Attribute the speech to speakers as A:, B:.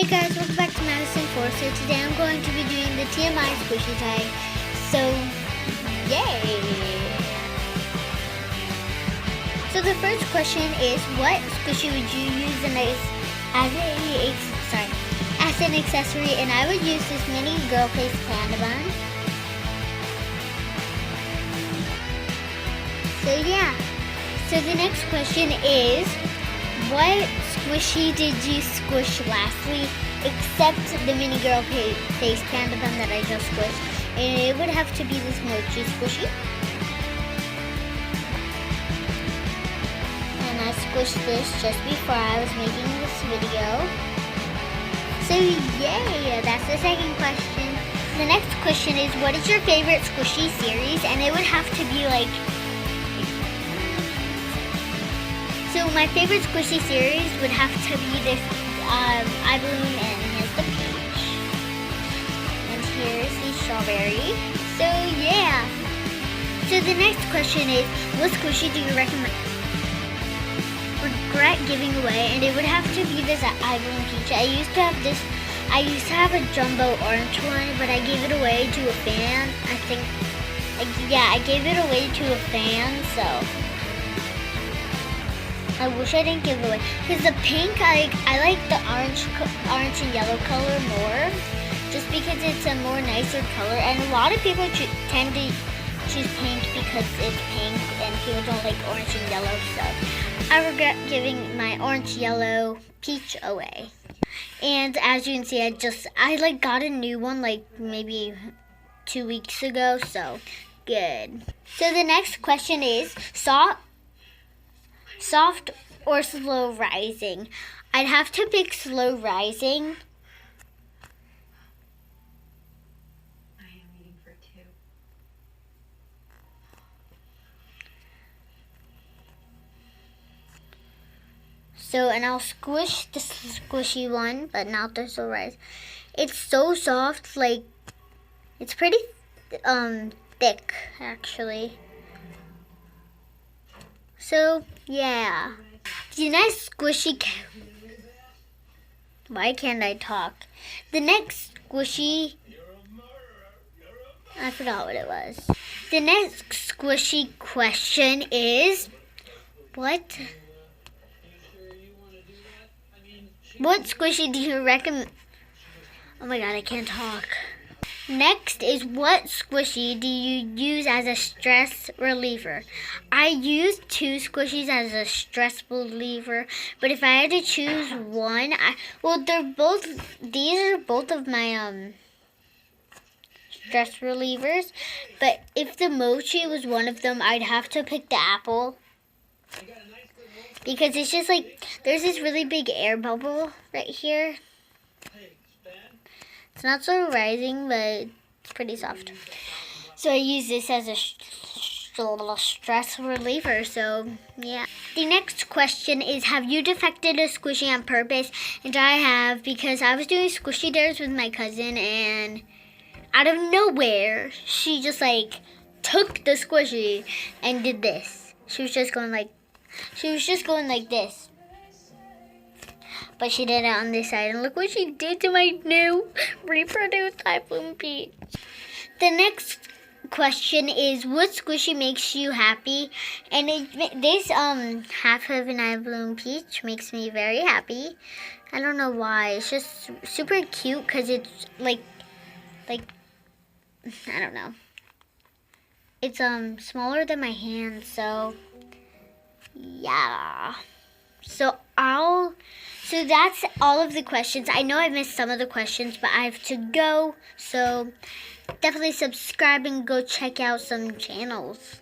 A: Hey guys, welcome back to MADISON4. So today I'm going to be doing the TMI squishy tag. So, yay! So the first question is, what squishy would you use as an accessory? And I would use this mini girl face panda bun. So yeah. So the next question is, what squishy did you squish lastly, except the mini girl face panda bun that I just squished? And it would have to be this mochi squishy. And I squished this just before I was making this video. So yay, that's the second question. The next question is, what is your favorite squishy series? And it would have to be like, so my favorite squishy series would have to be this iBalloon, and here's the peach. And here's the strawberry. So yeah. So the next question is, what squishy do you regret giving away? And it would have to be this iBalloon peach. I used to have a jumbo orange one, but I gave it away to a fan. I gave it away to a fan, so I wish I didn't give it away, because the pink, I like the orange and yellow color more, just because it's a more nicer color. And a lot of people tend to choose pink because it's pink, and people don't like orange and yellow. So I regret giving my orange yellow peach away. And as you can see, I got a new one like maybe 2 weeks ago. So good. So the next question is, soft or slow rising? I'd have to pick slow rising.
B: I am eating for two.
A: So, and I'll squish the squishy one, but not the slow rise. It's so soft, like, it's pretty thick actually. So yeah. The next squishy, why can't I talk? The next squishy, I forgot what it was. The next squishy question is, what squishy do you recommend? Oh my god, I can't talk. Next is, what squishy do you use as a stress reliever? I use two squishies as a stress reliever, but if I had to choose one, these are both of my stress relievers, but if the mochi was one of them, I'd have to pick the apple, because it's just like, there's this really big air bubble right here. It's not so rising, but it's pretty soft. So I use this as a little stress reliever, so yeah. The next question is, have you defected a squishy on purpose? And I have, because I was doing squishy dares with my cousin, and out of nowhere, she just like took the squishy and did this. She was just going like this. But she did it on this side, and look what she did to my new reproduced iBalloon peach. The next question is, what squishy makes you happy? And this half of an iBalloon peach makes me very happy. I don't know why. It's just super cute, because it's like I don't know. It's smaller than my hand, so yeah. So that's all of the questions. I know I missed some of the questions, but I have to go. So definitely subscribe and go check out some channels.